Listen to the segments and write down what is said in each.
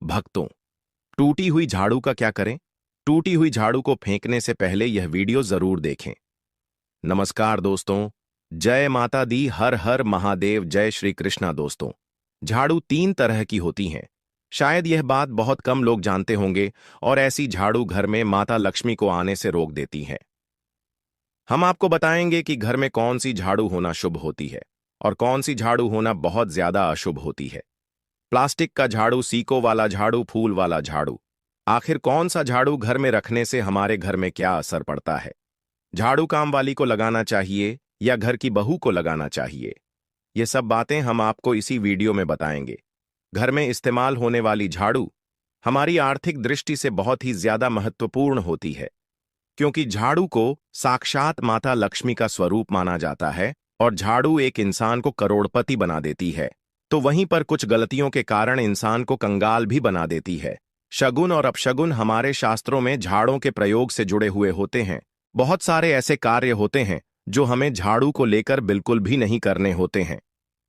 भक्तों, टूटी हुई झाड़ू का क्या करें? टूटी हुई झाड़ू को फेंकने से पहले यह वीडियो जरूर देखें। नमस्कार दोस्तों, जय माता दी, हर हर महादेव, जय श्री कृष्णा। दोस्तों, झाड़ू तीन तरह की होती हैं। शायद यह बात बहुत कम लोग जानते होंगे और ऐसी झाड़ू घर में माता लक्ष्मी को आने से रोक देती है। हम आपको बताएंगे कि घर में कौन सी झाड़ू होना शुभ होती है और कौन सी झाड़ू होना बहुत ज्यादा अशुभ होती है। प्लास्टिक का झाड़ू, सीको वाला झाड़ू, फूल वाला झाड़ू, आखिर कौन सा झाड़ू घर में रखने से हमारे घर में क्या असर पड़ता है? झाड़ू काम वाली को लगाना चाहिए या घर की बहू को लगाना चाहिए? ये सब बातें हम आपको इसी वीडियो में बताएंगे। घर में इस्तेमाल होने वाली झाड़ू हमारी आर्थिक दृष्टि से बहुत ही ज्यादा महत्वपूर्ण होती है, क्योंकि झाड़ू को साक्षात माता लक्ष्मी का स्वरूप माना जाता है और झाड़ू एक इंसान को करोड़पति बना देती है। तो वहीं पर कुछ गलतियों के कारण इंसान को कंगाल भी बना देती है। शगुन और अपशगुन हमारे शास्त्रों में झाड़ों के प्रयोग से जुड़े हुए होते हैं। बहुत सारे ऐसे कार्य होते हैं जो हमें झाड़ू को लेकर बिल्कुल भी नहीं करने होते हैं।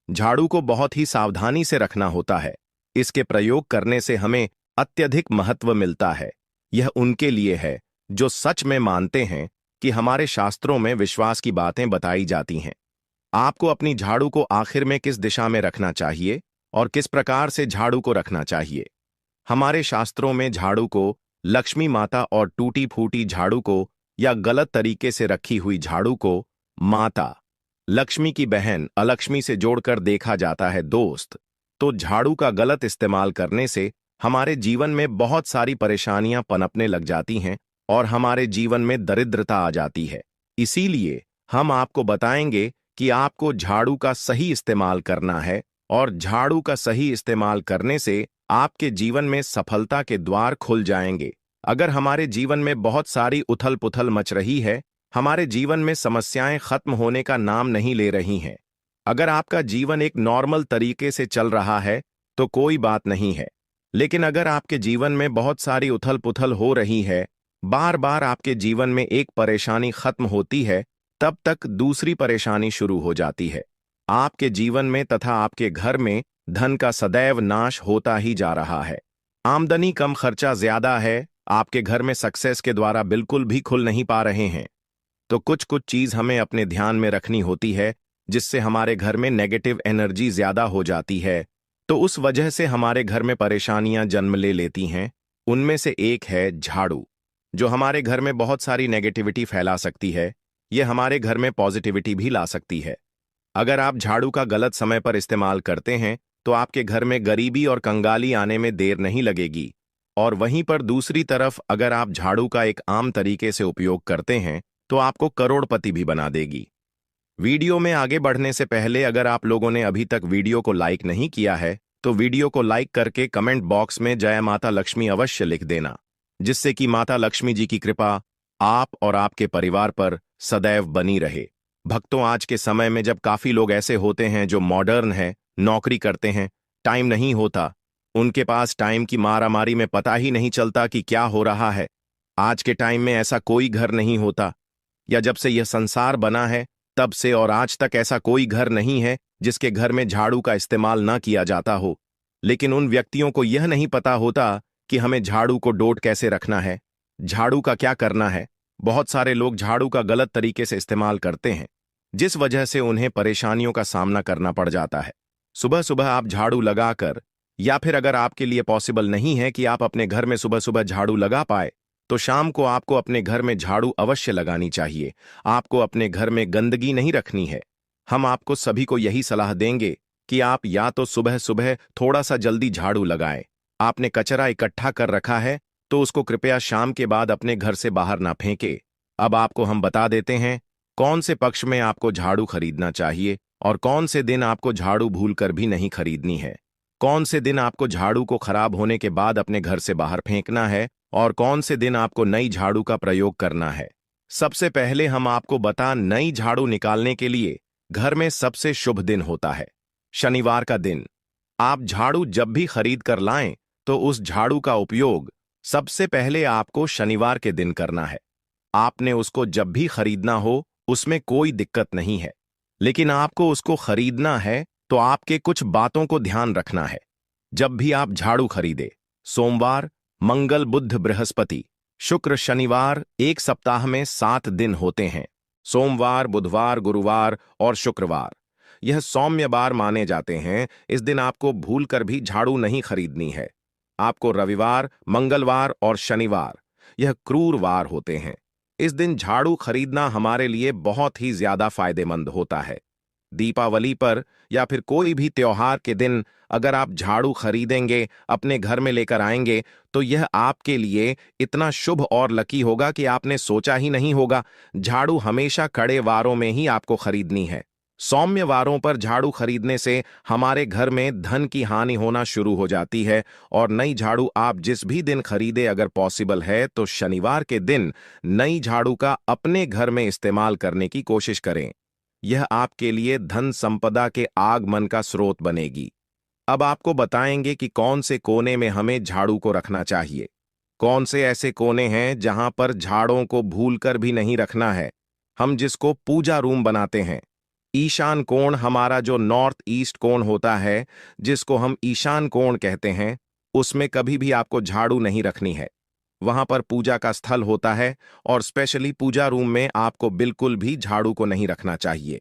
झाड़ू को बहुत ही सावधानी से रखना होता है। इसके प्रयोग करने से हमें अत्यधिक महत्व मिलता है। यह उनके लिए है जो सच में मानते हैं कि हमारे शास्त्रों में विश्वास की बातें बताई जाती हैं। आपको अपनी झाड़ू को आखिर में किस दिशा में रखना चाहिए और किस प्रकार से झाड़ू को रखना चाहिए? हमारे शास्त्रों में झाड़ू को लक्ष्मी माता और टूटी फूटी झाड़ू को या गलत तरीके से रखी हुई झाड़ू को माता लक्ष्मी की बहन अलक्ष्मी से जोड़कर देखा जाता है। दोस्त, तो झाड़ू का गलत इस्तेमाल करने से हमारे जीवन में बहुत सारी परेशानियां पनपने लग जाती हैं और हमारे जीवन में दरिद्रता आ जाती है। इसीलिए हम आपको बताएंगे कि आपको झाड़ू का सही इस्तेमाल करना है और झाड़ू का सही इस्तेमाल करने से आपके जीवन में सफलता के द्वार खुल जाएंगे। अगर हमारे जीवन में बहुत सारी उथल पुथल मच रही है, हमारे जीवन में समस्याएं खत्म होने का नाम नहीं ले रही हैं, अगर आपका जीवन एक नॉर्मल तरीके से चल रहा है तो कोई बात नहीं है, लेकिन अगर आपके जीवन में बहुत सारी उथल पुथल हो रही है, बार बार आपके जीवन में एक परेशानी खत्म होती है, तब तक दूसरी परेशानी शुरू हो जाती है। आपके जीवन में तथा आपके घर में धन का सदैव नाश होता ही जा रहा है। आमदनी कम, खर्चा ज्यादा है, आपके घर में सक्सेस के द्वारा बिल्कुल भी खुल नहीं पा रहे हैं। तो कुछ कुछ चीज हमें अपने ध्यान में रखनी होती है, जिससे हमारे घर में नेगेटिव एनर्जी ज्यादा हो जाती है, तो उस वजह से हमारे घर में परेशानियां जन्म ले लेती हैं। उनमें से एक है झाड़ू, जो हमारे घर में बहुत सारी नेगेटिविटी फैला सकती है। यह हमारे घर में पॉजिटिविटी भी ला सकती है। अगर आप झाड़ू का गलत समय पर इस्तेमाल करते हैं तो आपके घर में गरीबी और कंगाली आने में देर नहीं लगेगी, और वहीं पर दूसरी तरफ अगर आप झाड़ू का एक आम तरीके से उपयोग करते हैं तो आपको करोड़पति भी बना देगी। वीडियो में आगे बढ़ने से पहले अगर आप लोगों ने अभी तक वीडियो को लाइक नहीं किया है तो वीडियो को लाइक करके कमेंट बॉक्स में जय माता लक्ष्मी अवश्य लिख देना, जिससे कि माता लक्ष्मी जी की कृपा आप और आपके परिवार पर सदैव बनी रहे। भक्तों, आज के समय में जब काफी लोग ऐसे होते हैं जो मॉडर्न हैं, नौकरी करते हैं, टाइम नहीं होता, उनके पास टाइम की मारामारी में पता ही नहीं चलता कि क्या हो रहा है। आज के टाइम में ऐसा कोई घर नहीं होता, या जब से यह संसार बना है तब से और आज तक ऐसा कोई घर नहीं है जिसके घर में झाड़ू का इस्तेमाल ना किया जाता हो। लेकिन उन व्यक्तियों को यह नहीं पता होता कि हमें झाड़ू को डोट कैसे रखना है, झाड़ू का क्या करना है। बहुत सारे लोग झाड़ू का गलत तरीके से इस्तेमाल करते हैं, जिस वजह से उन्हें परेशानियों का सामना करना पड़ जाता है। सुबह सुबह आप झाड़ू लगाकर, या फिर अगर आपके लिए पॉसिबल नहीं है कि आप अपने घर में सुबह सुबह झाड़ू लगा पाए, तो शाम को आपको अपने घर में झाड़ू अवश्य लगानी चाहिए। आपको अपने घर में गंदगी नहीं रखनी है। हम आपको सभी को यही सलाह देंगे कि आप या तो सुबह सुबह थोड़ा सा जल्दी झाड़ू लगाएं। आपने कचरा इकट्ठा कर रखा है तो उसको कृपया शाम के बाद अपने घर से बाहर ना फेंके। अब आपको हम बता देते हैं कौन से पक्ष में आपको झाड़ू खरीदना चाहिए और कौन से दिन आपको झाड़ू भूलकर भी नहीं खरीदनी है, कौन से दिन आपको झाड़ू को खराब होने के बाद अपने घर से बाहर फेंकना है और कौन से दिन आपको नई झाड़ू का प्रयोग करना है। सबसे पहले हम आपको बता, नई झाड़ू निकालने के लिए घर में सबसे शुभ दिन होता है शनिवार का दिन। आप झाड़ू जब भी खरीद कर लाएं तो उस झाड़ू का उपयोग सबसे पहले आपको शनिवार के दिन करना है। आपने उसको जब भी खरीदना हो उसमें कोई दिक्कत नहीं है, लेकिन आपको उसको खरीदना है तो आपके कुछ बातों को ध्यान रखना है। जब भी आप झाड़ू खरीदे सोमवार, मंगल, बुध, बृहस्पति, शुक्र, शनिवार एक सप्ताह में 7 दिन होते हैं। सोमवार, बुधवार, गुरुवार और शुक्रवार यह सौम्यवार माने जाते हैं। इस दिन आपको भूलकर भी झाड़ू नहीं खरीदनी है। आपको रविवार, मंगलवार और शनिवार यह क्रूर वार होते हैं। इस दिन झाड़ू खरीदना हमारे लिए बहुत ही ज्यादा फायदेमंद होता है। दीपावली पर या फिर कोई भी त्योहार के दिन अगर आप झाड़ू खरीदेंगे, अपने घर में लेकर आएंगे, तो यह आपके लिए इतना शुभ और लकी होगा कि आपने सोचा ही नहीं होगा। झाड़ू हमेशा कड़े वारों में ही आपको खरीदनी है। सौम्य वारों पर झाड़ू खरीदने से हमारे घर में धन की हानि होना शुरू हो जाती है। और नई झाड़ू आप जिस भी दिन खरीदे, अगर पॉसिबल है तो शनिवार के दिन नई झाड़ू का अपने घर में इस्तेमाल करने की कोशिश करें। यह आपके लिए धन संपदा के आगमन का स्रोत बनेगी। अब आपको बताएंगे कि कौन से कोने में हमें झाड़ू को रखना चाहिए। कौन से ऐसे कोने हैं जहां पर झाड़ों को भूलकर भी नहीं रखना है। हम जिसको पूजा रूम बनाते हैं, ईशान कोण हमारा जो नॉर्थ ईस्ट कोण होता है, जिसको हम ईशान कोण कहते हैं, उसमें कभी भी आपको झाड़ू नहीं रखनी है। वहां पर पूजा का स्थल होता है और स्पेशली पूजा रूम में आपको बिल्कुल भी झाड़ू को नहीं रखना चाहिए।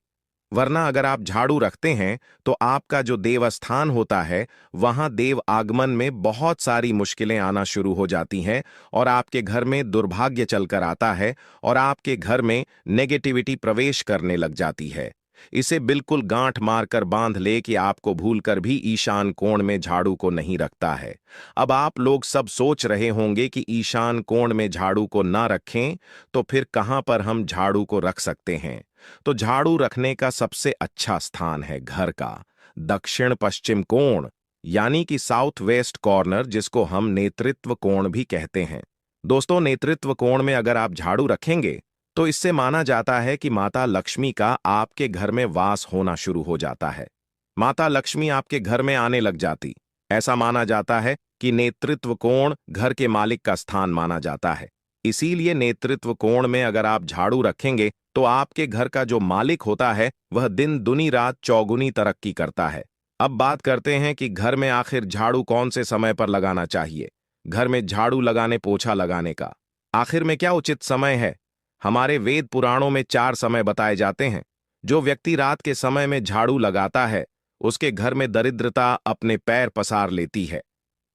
वरना अगर आप झाड़ू रखते हैं तो आपका जो देवस्थान होता है, वहां देव आगमन में बहुत सारी मुश्किलें आना शुरू हो जाती हैं और आपके घर में दुर्भाग्य चलकर आता है और आपके घर में नेगेटिविटी प्रवेश करने लग जाती है। इसे बिल्कुल गांठ मारकर बांध ले कि आपको भूलकर भी ईशान कोण में झाड़ू को नहीं रखता है। अब आप लोग सब सोच रहे होंगे कि ईशान कोण में झाड़ू को ना रखें तो फिर कहां पर हम झाड़ू को रख सकते हैं। तो झाड़ू रखने का सबसे अच्छा स्थान है घर का दक्षिण पश्चिम कोण, यानी कि साउथ वेस्ट कॉर्नर, जिसको हम नेतृत्व कोण भी कहते हैं। दोस्तों, नेतृत्व कोण में अगर आप झाड़ू रखेंगे तो इससे माना जाता है कि माता लक्ष्मी का आपके घर में वास होना शुरू हो जाता है। माता लक्ष्मी आपके घर में आने लग जाती। ऐसा माना जाता है कि नेतृत्व कोण घर के मालिक का स्थान माना जाता है। इसीलिए नेतृत्व कोण में अगर आप झाड़ू रखेंगे तो आपके घर का जो मालिक होता है वह दिन दुनी रात चौगुनी तरक्की करता है। अब बात करते हैं कि घर में आखिर झाड़ू कौन से समय पर लगाना चाहिए। घर में झाड़ू लगाने, पोछा लगाने का आखिर में क्या उचित समय है। हमारे वेद पुराणों में 4 समय बताए जाते हैं। जो व्यक्ति रात के समय में झाड़ू लगाता है उसके घर में दरिद्रता अपने पैर पसार लेती है।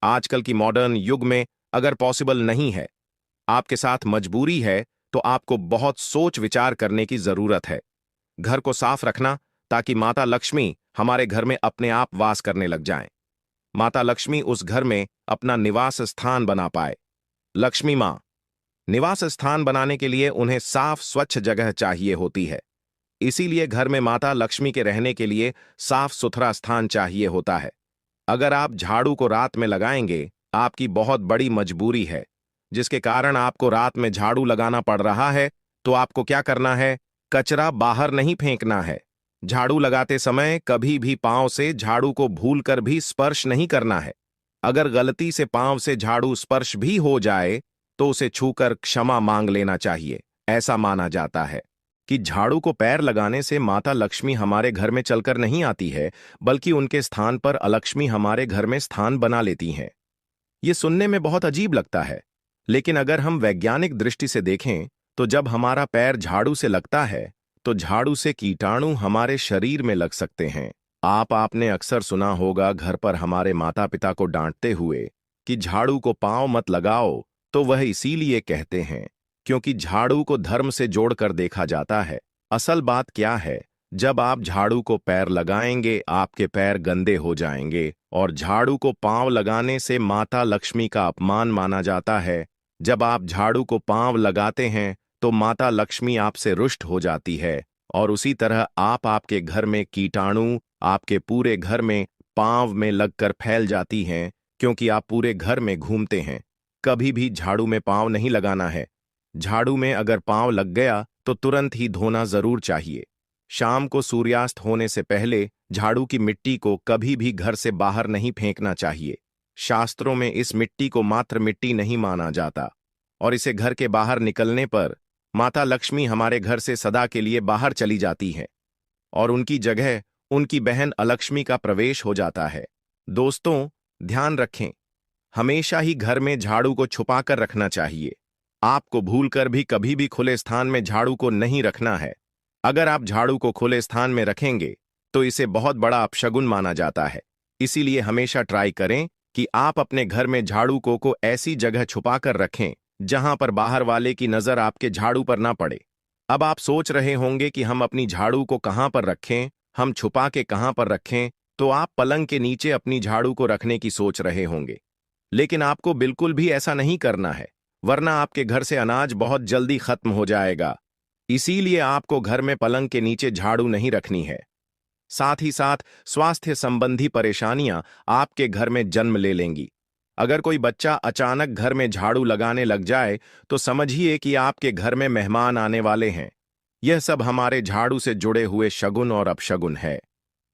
आजकल की मॉडर्न युग में अगर पॉसिबल नहीं है, आपके साथ मजबूरी है, तो आपको बहुत सोच विचार करने की जरूरत है। घर को साफ रखना ताकि माता लक्ष्मी हमारे घर में अपने आप वास करने लग जाएं। माता लक्ष्मी उस घर में अपना निवास स्थान बना पाए। लक्ष्मी मां निवास स्थान बनाने के लिए उन्हें साफ स्वच्छ जगह चाहिए होती है। इसीलिए घर में माता लक्ष्मी के रहने के लिए साफ सुथरा स्थान चाहिए होता है। अगर आप झाड़ू को रात में लगाएंगे, आपकी बहुत बड़ी मजबूरी है जिसके कारण आपको रात में झाड़ू लगाना पड़ रहा है, तो आपको क्या करना है, कचरा बाहर नहीं फेंकना है। झाड़ू लगाते समय कभी भी पांव से झाड़ू को भूलकर भी स्पर्श नहीं करना है। अगर गलती से पांव से झाड़ू स्पर्श भी हो जाए तो उसे छूकर क्षमा मांग लेना चाहिए। ऐसा माना जाता है कि झाड़ू को पैर लगाने से माता लक्ष्मी हमारे घर में चलकर नहीं आती है, बल्कि उनके स्थान पर अलक्ष्मी हमारे घर में स्थान बना लेती हैं। ये सुनने में बहुत अजीब लगता है, लेकिन अगर हम वैज्ञानिक दृष्टि से देखें तो जब हमारा पैर झाड़ू से लगता है तो झाड़ू से कीटाणु हमारे शरीर में लग सकते हैं। आपने अक्सर सुना होगा घर पर हमारे माता पिता को डांटते हुए कि झाड़ू को पांव मत लगाओ, तो वह इसीलिए कहते हैं क्योंकि झाड़ू को धर्म से जोड़कर देखा जाता है। असल बात क्या है, जब आप झाड़ू को पैर लगाएंगे आपके पैर गंदे हो जाएंगे और झाड़ू को पांव लगाने से माता लक्ष्मी का अपमान माना जाता है। जब आप झाड़ू को पांव लगाते हैं तो माता लक्ष्मी आपसे रुष्ट हो जाती है और उसी तरह आपके घर में कीटाणु आपके पूरे घर में पांव में लगकर फैल जाती हैं, क्योंकि आप पूरे घर में घूमते हैं। कभी भी झाड़ू में पांव नहीं लगाना है। झाड़ू में अगर पांव लग गया तो तुरंत ही धोना जरूर चाहिए। शाम को सूर्यास्त होने से पहले झाड़ू की मिट्टी को कभी भी घर से बाहर नहीं फेंकना चाहिए। शास्त्रों में इस मिट्टी को मात्र मिट्टी नहीं माना जाता और इसे घर के बाहर निकलने पर माता लक्ष्मी हमारे घर से सदा के लिए बाहर चली जाती है और उनकी जगह उनकी बहन अलक्ष्मी का प्रवेश हो जाता है। दोस्तों, ध्यान रखें, हमेशा ही घर में झाड़ू को छुपा कर रखना चाहिए। आपको भूलकर भी कभी भी खुले स्थान में झाड़ू को नहीं रखना है। अगर आप झाड़ू को खुले स्थान में रखेंगे तो इसे बहुत बड़ा अपशगुन माना जाता है। इसीलिए हमेशा ट्राई करें कि आप अपने घर में झाड़ू को ऐसी जगह छुपा कर रखें जहां पर बाहर वाले की नजर आपके झाड़ू पर ना पड़े। अब आप सोच रहे होंगे कि हम अपनी झाड़ू को कहां पर रखें, हम छुपा के कहां पर रखें, तो आप पलंग के नीचे अपनी झाड़ू को रखने की सोच रहे होंगे। लेकिन आपको बिल्कुल भी ऐसा नहीं करना है, वरना आपके घर से अनाज बहुत जल्दी खत्म हो जाएगा। इसीलिए आपको घर में पलंग के नीचे झाड़ू नहीं रखनी है। साथ ही साथ स्वास्थ्य संबंधी परेशानियां आपके घर में जन्म ले लेंगी। अगर कोई बच्चा अचानक घर में झाड़ू लगाने लग जाए तो समझिए कि आपके घर में मेहमान आने वाले हैं। यह सब हमारे झाड़ू से जुड़े हुए शगुन और अपशगुन है।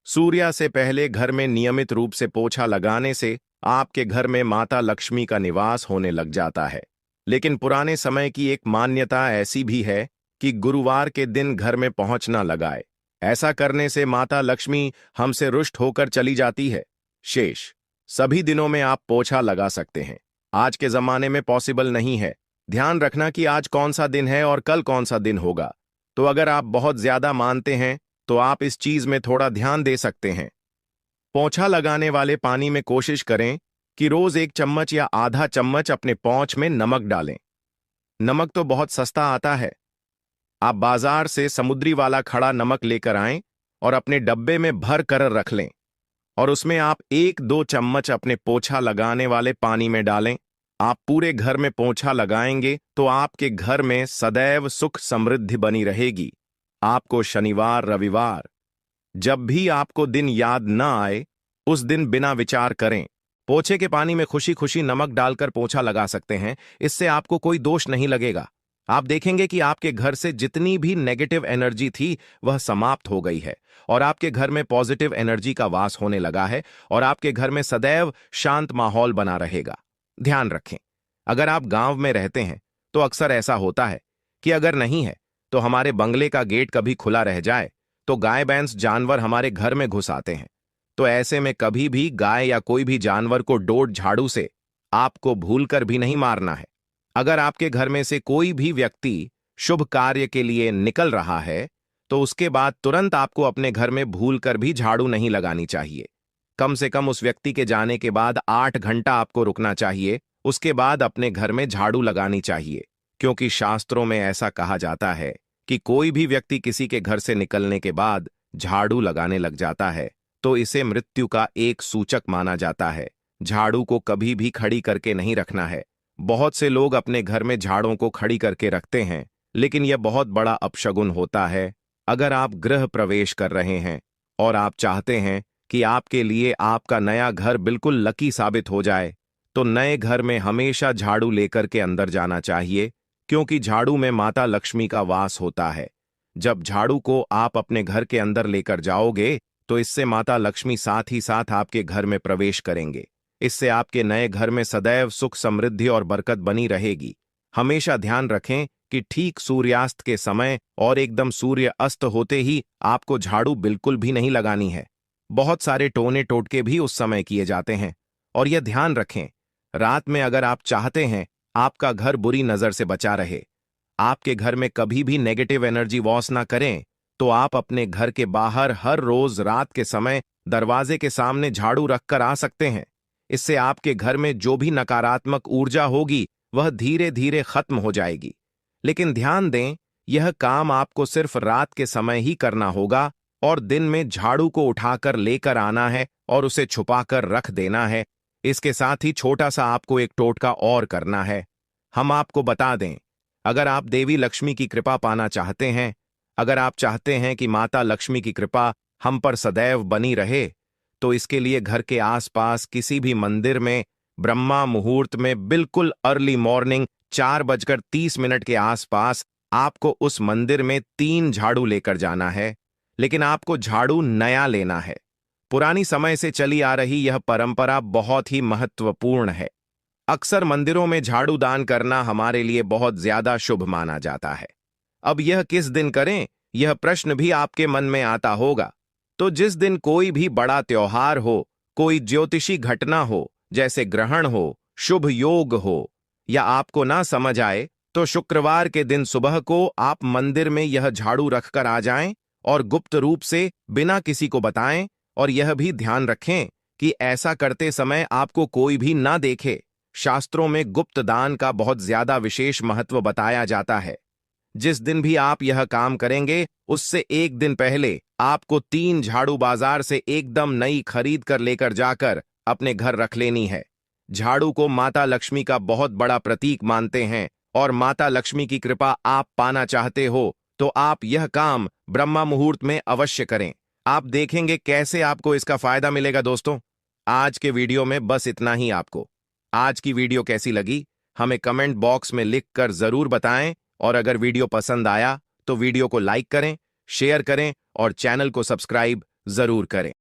सूर्या से पहले घर में नियमित रूप से पोछा लगाने से आपके घर में माता लक्ष्मी का निवास होने लग जाता है। लेकिन पुराने समय की एक मान्यता ऐसी भी है कि गुरुवार के दिन घर में पहुंच न लगाए। ऐसा करने से माता लक्ष्मी हमसे रुष्ट होकर चली जाती है। शेष सभी दिनों में आप पोछा लगा सकते हैं। आज के जमाने में पॉसिबल नहीं है। ध्यान रखना कि आज कौन सा दिन है और कल कौन सा दिन होगा। तो अगर आप बहुत ज्यादा मानते हैं तो आप इस चीज में थोड़ा ध्यान दे सकते हैं। पोंछा लगाने वाले पानी में कोशिश करें कि रोज 1 चम्मच या आधा चम्मच अपने पोंछ में नमक डालें। नमक तो बहुत सस्ता आता है। आप बाजार से समुद्री वाला खड़ा नमक लेकर आएं और अपने डब्बे में भर कर रख लें और उसमें आप 1-2 चम्मच अपने पोंछा लगाने वाले पानी में डालें। आप पूरे घर में पोंछा लगाएंगे तो आपके घर में सदैव सुख समृद्धि बनी रहेगी। आपको शनिवार रविवार जब भी आपको दिन याद न आए उस दिन बिना विचार करें पोछे के पानी में खुशी खुशी नमक डालकर पोछा लगा सकते हैं। इससे आपको कोई दोष नहीं लगेगा। आप देखेंगे कि आपके घर से जितनी भी नेगेटिव एनर्जी थी वह समाप्त हो गई है और आपके घर में पॉजिटिव एनर्जी का वास होने लगा है और आपके घर में सदैव शांत माहौल बना रहेगा। ध्यान रखें, अगर आप गांव में रहते हैं तो अक्सर ऐसा होता है कि अगर नहीं है तो हमारे बंगले का गेट कभी खुला रह जाए तो गाय भैंस जानवर हमारे घर में घुस आते हैं। तो ऐसे में कभी भी गाय या कोई भी जानवर को डोट झाड़ू से आपको भूलकर भी नहीं मारना है। अगर आपके घर में से कोई भी व्यक्ति शुभ कार्य के लिए निकल रहा है तो उसके बाद तुरंत आपको अपने घर में भूलकर भी झाड़ू नहीं लगानी चाहिए। कम से कम उस व्यक्ति के जाने के बाद 8 घंटा आपको रुकना चाहिए, उसके बाद अपने घर में झाड़ू लगानी चाहिए। क्योंकि शास्त्रों में ऐसा कहा जाता है कि कोई भी व्यक्ति किसी के घर से निकलने के बाद झाड़ू लगाने लग जाता है तो इसे मृत्यु का एक सूचक माना जाता है। झाड़ू को कभी भी खड़ी करके नहीं रखना है। बहुत से लोग अपने घर में झाड़ों को खड़ी करके रखते हैं, लेकिन यह बहुत बड़ा अपशगुन होता है। अगर आप गृह प्रवेश कर रहे हैं और आप चाहते हैं कि आपके लिए आपका नया घर बिल्कुल लकी साबित हो जाए तो नए घर में हमेशा झाड़ू लेकर के अंदर जाना चाहिए, क्योंकि झाड़ू में माता लक्ष्मी का वास होता है। जब झाड़ू को आप अपने घर के अंदर लेकर जाओगे तो इससे माता लक्ष्मी साथ ही साथ आपके घर में प्रवेश करेंगे। इससे आपके नए घर में सदैव सुख समृद्धि और बरकत बनी रहेगी। हमेशा ध्यान रखें कि ठीक सूर्यास्त के समय और एकदम सूर्य अस्त होते ही आपको झाड़ू बिल्कुल भी नहीं लगानी है। बहुत सारे टोने टोटके भी उस समय किए जाते हैं। और यह ध्यान रखें, रात में अगर आप चाहते हैं आपका घर बुरी नजर से बचा रहे, आपके घर में कभी भी नेगेटिव एनर्जी वॉस ना करें, तो आप अपने घर के बाहर हर रोज रात के समय दरवाजे के सामने झाड़ू रखकर आ सकते हैं। इससे आपके घर में जो भी नकारात्मक ऊर्जा होगी वह धीरे धीरे खत्म हो जाएगी। लेकिन ध्यान दें, यह काम आपको सिर्फ रात के समय ही करना होगा और दिन में झाड़ू को उठाकर लेकर आना है और उसे छुपाकर रख देना है। इसके साथ ही छोटा सा आपको एक टोटका और करना है। हम आपको बता दें, अगर आप देवी लक्ष्मी की कृपा पाना चाहते हैं, अगर आप चाहते हैं कि माता लक्ष्मी की कृपा हम पर सदैव बनी रहे, तो इसके लिए घर के आसपास किसी भी मंदिर में ब्रह्मा मुहूर्त में बिल्कुल अर्ली मॉर्निंग 4:30 के आसपास आपको उस मंदिर में 3 झाड़ू लेकर जाना है। लेकिन आपको झाड़ू नया लेना है। पुरानी समय से चली आ रही यह परंपरा बहुत ही महत्वपूर्ण है। अक्सर मंदिरों में झाड़ू दान करना हमारे लिए बहुत ज्यादा शुभ माना जाता है। अब यह किस दिन करें, यह प्रश्न भी आपके मन में आता होगा। तो जिस दिन कोई भी बड़ा त्योहार हो, कोई ज्योतिषी घटना हो, जैसे ग्रहण हो शुभ योग हो या आपको ना समझ आए तो शुक्रवार के दिन सुबह को आप मंदिर में यह झाड़ू रखकर आ जाएं और गुप्त रूप से बिना किसी को बताएं, और यह भी ध्यान रखें कि ऐसा करते समय आपको कोई भी ना देखे। शास्त्रों में गुप्त दान का बहुत ज्यादा विशेष महत्व बताया जाता है। जिस दिन भी आप यह काम करेंगे उससे एक दिन पहले आपको 3 झाड़ू बाजार से एकदम नई खरीद कर लेकर जाकर अपने घर रख लेनी है। झाड़ू को माता लक्ष्मी का बहुत बड़ा प्रतीक मानते हैं और माता लक्ष्मी की कृपा आप पाना चाहते हो तो आप यह काम ब्रह्मा मुहूर्त में अवश्य करें। आप देखेंगे कैसे आपको इसका फायदा मिलेगा। दोस्तों, आज के वीडियो में बस इतना ही। आपको आज की वीडियो कैसी लगी हमें कमेंट बॉक्स में लिख कर जरूर बताएं, और अगर वीडियो पसंद आया तो वीडियो को लाइक करें, शेयर करें और चैनल को सब्सक्राइब जरूर करें।